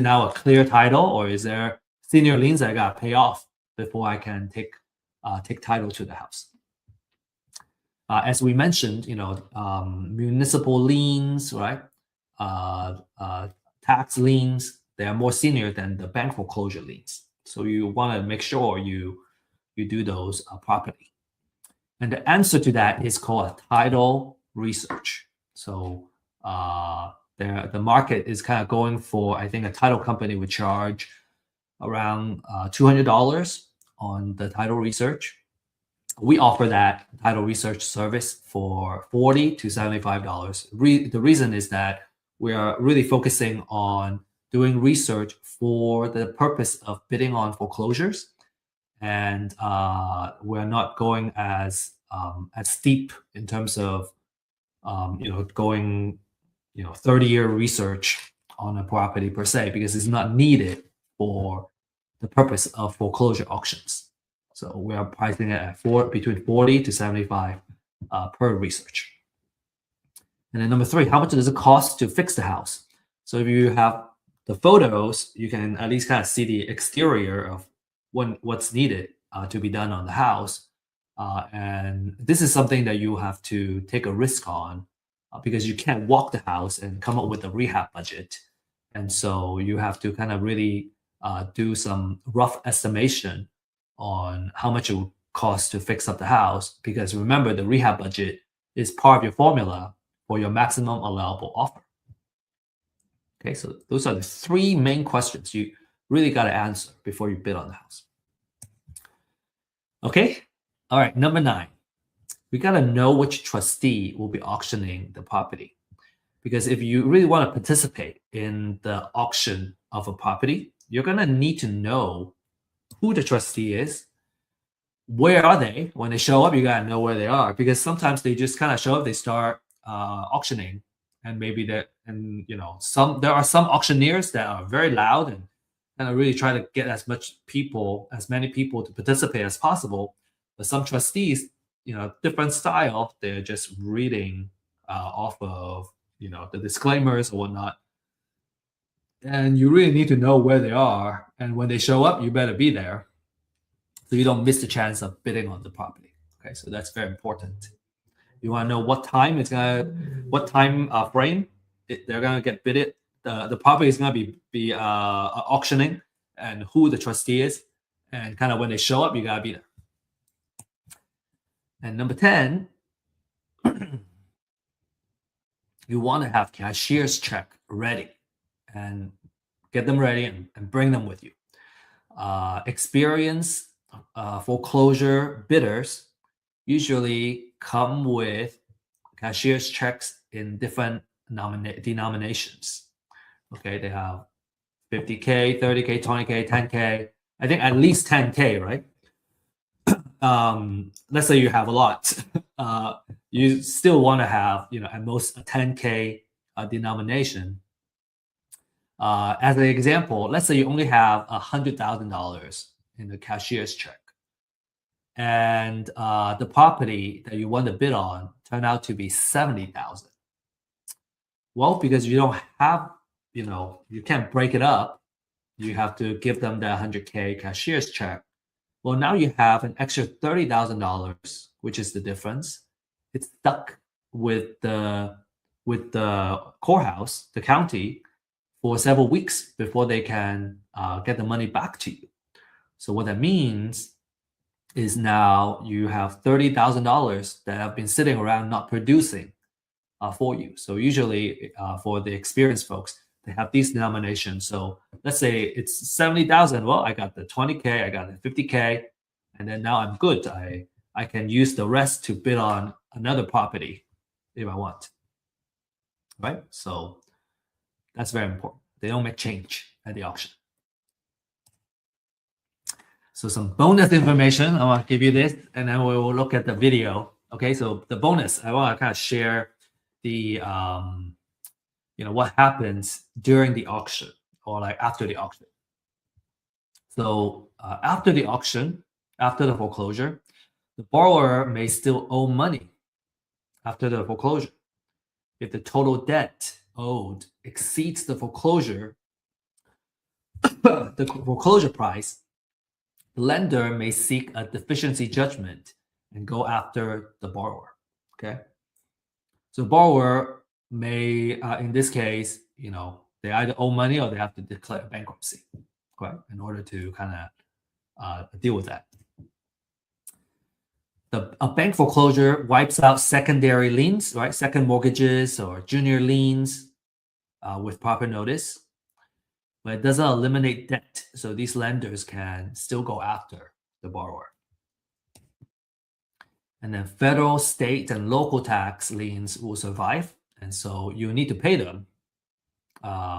now a clear title, or is there senior liens that I got to pay off before I can take title to the house? As we mentioned, municipal liens, right? Tax liens, they are more senior than the bank foreclosure liens. So you want to make sure you do those properly. And the answer to that is called a title research. So the market is kind of going for, I think a title company would charge around $200 on the title research. We offer that title research service for $40 to $75. The reason is that we are really focusing on doing research for the purpose of bidding on foreclosures, and we're not going as steep in terms of going 30-year research on a property per se, because it's not needed for the purpose of foreclosure auctions. So we are pricing it at between 40 to 75 per research. And then number 3, how much does it cost to fix the house? So if you have the photos, you can at least kind of see the exterior of what's needed to be done on the house. And this is something that you have to take a risk on, because you can't walk the house and come up with a rehab budget. And so you have to kind of really do some rough estimation on how much it would cost to fix up the house, because remember, the rehab budget is part of your formula for your maximum allowable offer. Okay, so those are the 3 main questions you really got to answer before you bid on the house. Okay, all right, number 9. We got to know which trustee will be auctioning the property. Because if you really want to participate in the auction of a property, you're going to need to know who the trustee is. Where are they? When they show up, you got to know where they are, because sometimes they just kind of show up, they start auctioning, and maybe there are some auctioneers that are very loud and kind of really try to get as many people to participate as possible. But some trustees, different style, they're just reading off of the disclaimers or whatnot. And you really need to know where they are, and when they show up, you better be there, so you don't miss the chance of bidding on the property. Okay, so that's very important. You want to know what time frame they're gonna get bidded. The property is gonna be auctioning, and who the trustee is, and kind of when they show up, you gotta be there. And number 10, you want to have cashier's check ready, and get them ready and bring them with you. Experienced foreclosure bidders usually come with cashier's checks in different denominations. Okay, they have 50K, 30K, 20K, 10K. I think at least 10K, right? Let's say you have a lot. You still want to have, at most a 10K denomination. As an example, let's say you only have $100,000 in the cashier's check, and the property that you want to bid on turned out to be $70,000. Well, because you don't have, you can't break it up. You have to give them that 100K cashier's check. Well, now you have an extra $30,000, which is the difference. It's stuck with the courthouse, the county, for several weeks before they can get the money back to you. So what that means is now you have $30,000 that have been sitting around not producing for you. So usually for the experienced folks, they have these denominations. So let's say it's 70,000. Well, I got the 20K, I got the 50K, and then now I'm good. I can use the rest to bid on another property if I want. Right? So that's very important. They don't make change at the auction. So some bonus information, I want to give you this, and then we will look at the video. Okay, so the bonus, I want to kind of share the what happens during the auction or like after the auction. So after the auction, after the foreclosure, the borrower may still owe money after the foreclosure. If the total debt owed exceeds the foreclosure price, the lender may seek a deficiency judgment and go after the borrower. Okay, so borrower may, in this case, they either owe money or they have to declare bankruptcy, right, in order to kind of deal with that. A bank foreclosure wipes out secondary liens, right, second mortgages or junior liens with proper notice, but it doesn't eliminate debt. So these lenders can still go after the borrower. And then federal, state, and local tax liens will survive. And so you need to pay them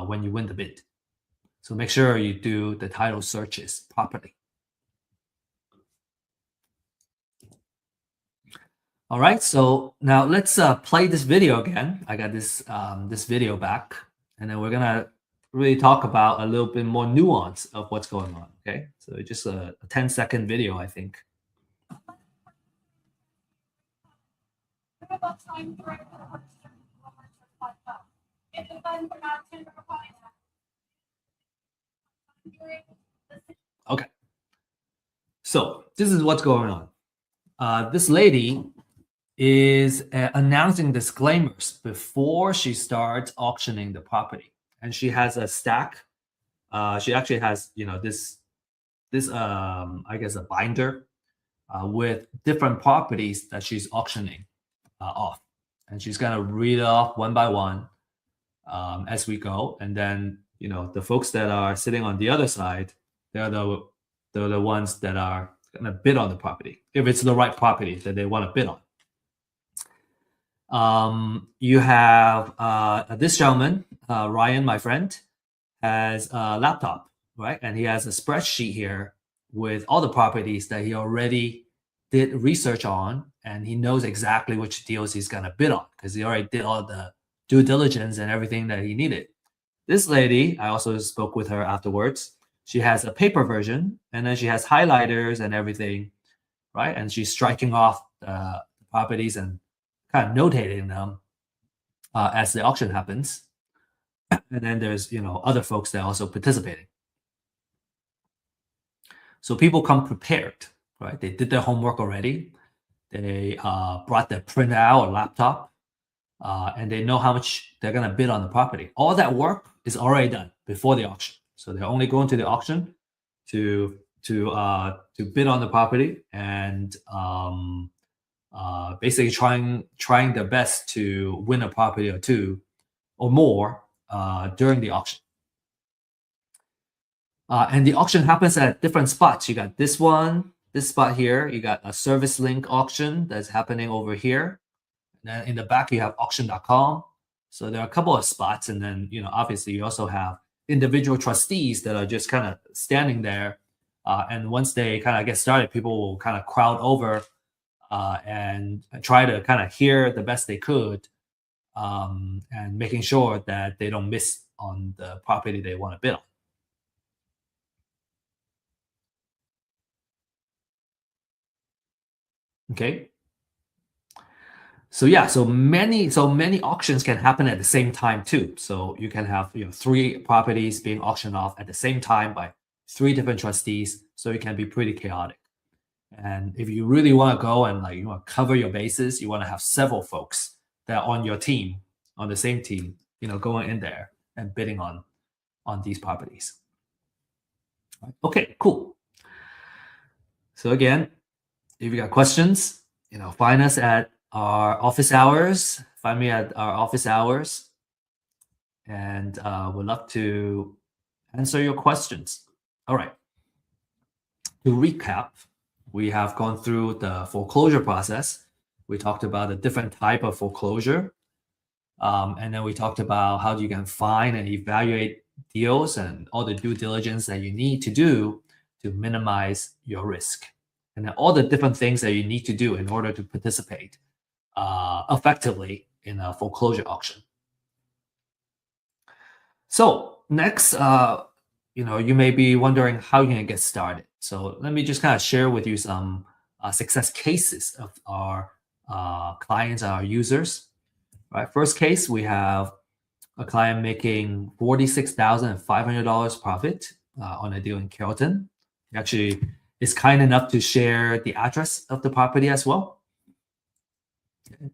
when you win the bid. So make sure you do the title searches properly. All right, so now let's play this video again. I got this this video back, and then we're gonna really talk about a little bit more nuance of what's going on. Okay, so it's just a 10-second video, I think. Okay, so this is what's going on. This lady is announcing disclaimers before she starts auctioning the property, and she has a stack. She actually has, this I guess a binder with different properties that she's auctioning off, and she's gonna read it off one by one as we go, and then the folks that are sitting on the other side, they're the ones that are gonna bid on the property if it's the right property that they want to bid on. You have this gentleman, Ryan, my friend, has a laptop, right? And he has a spreadsheet here with all the properties that he already did research on, and he knows exactly which deals he's going to bid on because he already did all the due diligence and everything that he needed. This lady, I also spoke with her afterwards. She has a paper version, and then she has highlighters and everything, right? And she's striking off the properties and kind of notating them as the auction happens. And then there's other folks that are also participating. So people come prepared, right? They did their homework already. They brought their printout or laptop, and they know how much they're gonna bid on the property. All that work is already done before the auction. So they're only going to the auction to bid on the property and basically trying their best to win a property or two or more during the auction. And the auction happens at different spots. You got this one, this spot here. You got a service link auction that's happening over here. And then in the back, you have auction.com. So there are a couple of spots. And then, obviously you also have individual trustees that are just kind of standing there. And once they kind of get started, people will kind of crowd over and try to kind of hear the best they could and making sure that they don't miss on the property they want to bid on. Okay. So yeah, so many auctions can happen at the same time too. So you can have three properties being auctioned off at the same time by three different trustees. So it can be pretty chaotic. And if you really want to go and like you want to cover your bases, you want to have several folks that are on your team, on the same team, going in there and bidding on these properties. Okay, cool. So again, if you got questions, find us at our office hours. Find me at our office hours, and we'd love to answer your questions. All right. To recap, we have gone through the foreclosure process. We talked about the different type of foreclosure, and then we talked about how you can find and evaluate deals and all the due diligence that you need to do to minimize your risk, and then all the different things that you need to do in order to participate effectively in a foreclosure auction. So next, you may be wondering how you can get started. So let me just kind of share with you some success cases of our clients, our users. Right, first case, we have a client making $46,500 profit on a deal in Carrollton. Actually, is kind enough to share the address of the property as well.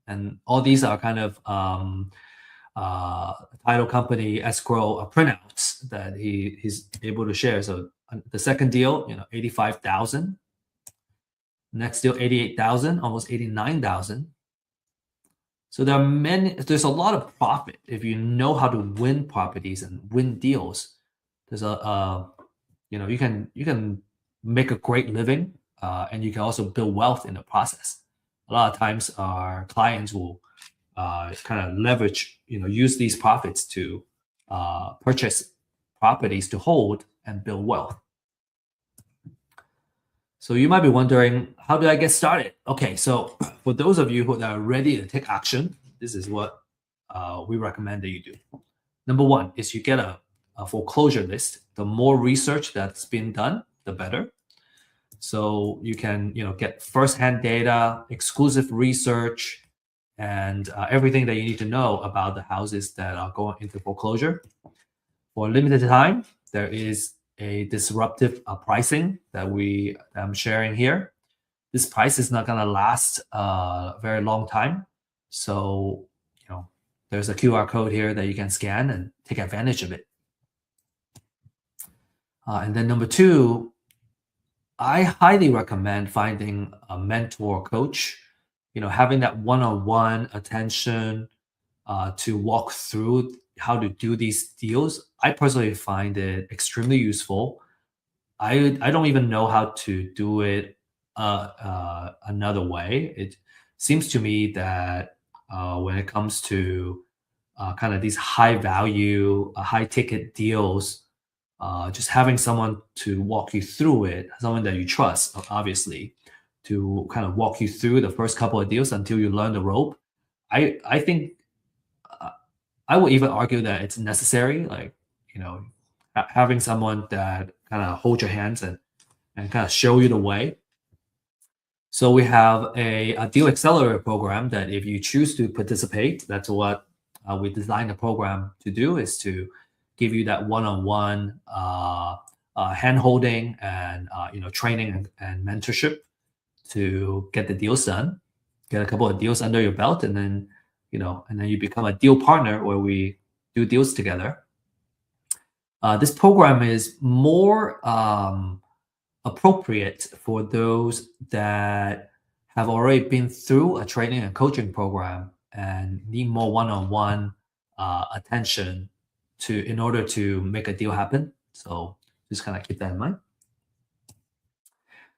And all these are kind of title company escrow printouts that he's able to share. So the second deal, 85,000. Next deal, 88,000, almost 89,000. So there's a lot of profit if you know how to win properties and win deals. There's you can make a great living, and you can also build wealth in the process. A lot of times, our clients will kind of leverage, use these profits to purchase properties to hold and build wealth. So you might be wondering, how do I get started? Okay, so for those of you who are ready to take action, this is what we recommend that you do. Number one is you get a foreclosure list. The more research that's been done, the better. So you can, get firsthand data, exclusive research, and everything that you need to know about the houses that are going into foreclosure. For a limited time, there is a disruptive pricing that I'm sharing here. This price is not going to last a very long time. So, there's a QR code here that you can scan and take advantage of it. And then number two, I highly recommend finding a mentor coach, having that one-on-one attention to walk through how to do these deals. I personally find it extremely useful. I don't even know how to do it another way. It seems to me that when it comes to kind of these high value, high ticket deals, just having someone to walk you through it, someone that you trust, obviously, to kind of walk you through the first couple of deals until you learn the rope. I think I would even argue that it's necessary, like, having someone that kind of hold your hands and kind of show you the way. So we have a deal accelerator program that if you choose to participate, that's what we designed the program to do, is to give you that one-on-one hand holding and training and mentorship to get the deals done, get a couple of deals under your belt, and then you become a deal partner where we do deals together. This program is more appropriate for those that have already been through a training and coaching program and need more one-on-one attention in order to make a deal happen. So just kind of keep that in mind.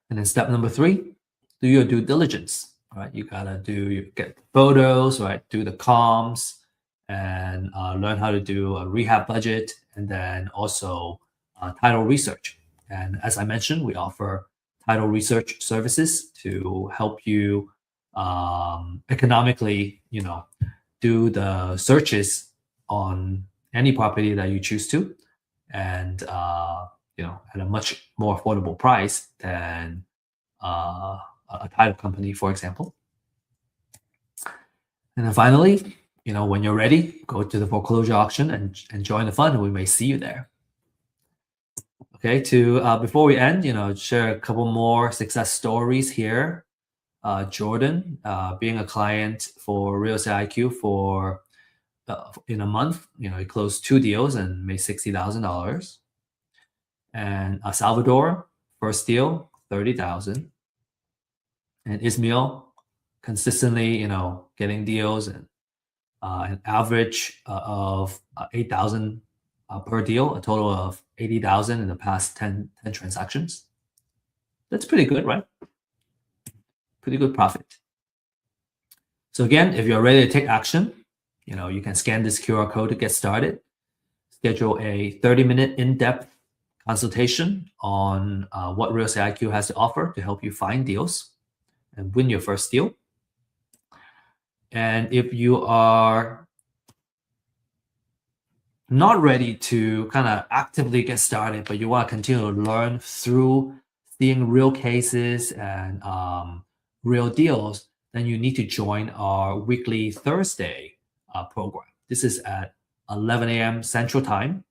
And then step number three, do your due diligence. Right, you get photos, right? Do the comms, and learn how to do a rehab budget, and then also title research. And as I mentioned, we offer title research services to help you economically, do the searches on any property that you choose to, and at a much more affordable price than a title company, for example. And then finally, when you're ready, go to the foreclosure auction and join the fund. We may see you there. Okay, before we end, share a couple more success stories here. Jordan, being a client for Real Estate IQ for in a month, he closed 2 deals and made $60,000. And Salvador, first deal, 30,000. And Ismail, consistently, getting deals and an average of 8,000 per deal, a total of 80,000 in the past 10 transactions. That's pretty good, right? Pretty good profit. So again, if you're ready to take action, you can scan this QR code to get started. Schedule a 30-minute in-depth consultation on what Real Estate IQ has to offer to help you find deals and win your first deal. And if you are not ready to kind of actively get started, but you want to continue to learn through seeing real cases and real deals, then you need to join our weekly Thursday program. This is at 11 a.m. Central Time.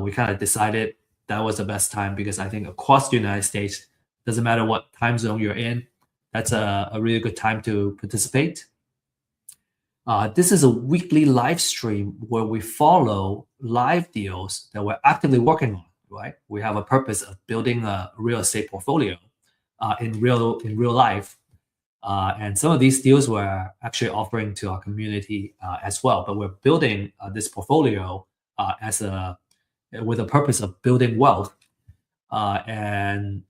We kind of decided that was the best time because I think across the United States, doesn't matter what time zone you're in, that's a really good time to participate. This is a weekly live stream where we follow live deals that we're actively working on, right? We have a purpose of building a real estate portfolio in real life. And some of these deals we're actually offering to our community as well. But we're building this portfolio with a purpose of building wealth. And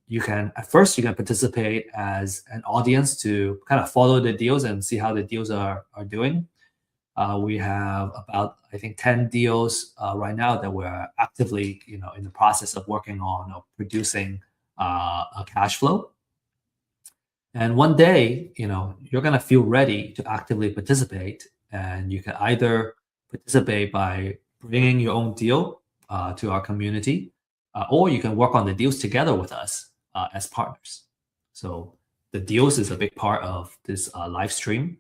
at first you can participate as an audience to kind of follow the deals and see how the deals are doing. We have about, I think, 10 deals right now that we're actively, in the process of working on or producing a cash flow. And one day, you're going to feel ready to actively participate. And you can either participate by bringing your own deal to our community, or you can work on the deals together with us as partners. So the deals is a big part of this live stream.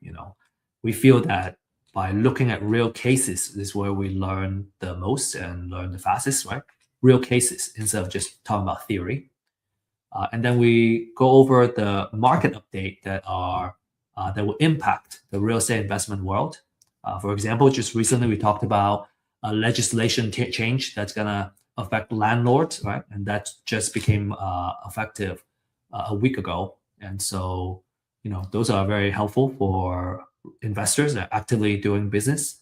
We feel that by looking at real cases is where we learn the most and learn the fastest, right? Real cases instead of just talking about theory. And then we go over the market update that will impact the real estate investment world. For example, just recently we talked about a legislation change that's going to affect landlords, right? And that just became effective a week ago. And so, those are very helpful for investors that are actively doing business.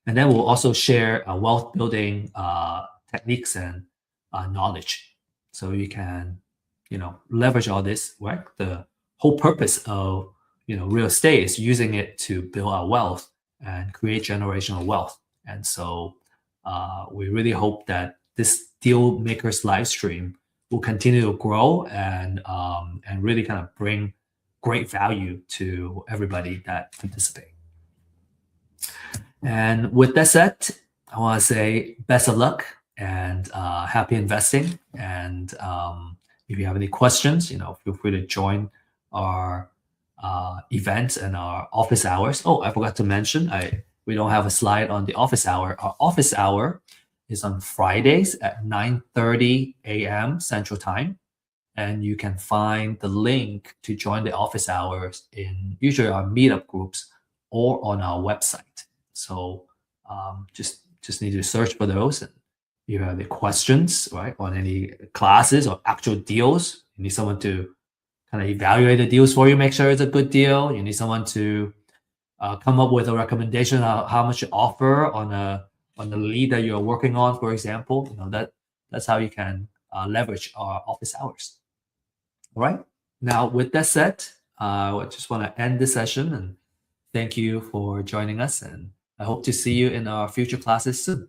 And then we'll also share wealth building techniques and knowledge. So you can, leverage all this, right? The whole purpose of, real estate is using it to build our wealth and create generational wealth. And so we really hope that this Deal Makers live stream will continue to grow and really kind of bring great value to everybody that participate. And with that said, I want to say best of luck and happy investing. And if you have any questions, feel free to join our events and our office hours. Oh, I forgot to mention, we don't have a slide on the office hour. Our office hour is on Fridays at 9:30 a.m. Central Time. And you can find the link to join the office hours in usually our meetup groups or on our website. So just need to search for those. And if you have any questions, right, on any classes or actual deals, you need someone to kind of evaluate the deals for you, make sure it's a good deal. You need someone to come up with a recommendation of how much you offer on the lead that you're working on, for example. That's how you can leverage our office hours. All right. Now, with that said, I just want to end this session and thank you for joining us. And I hope to see you in our future classes soon.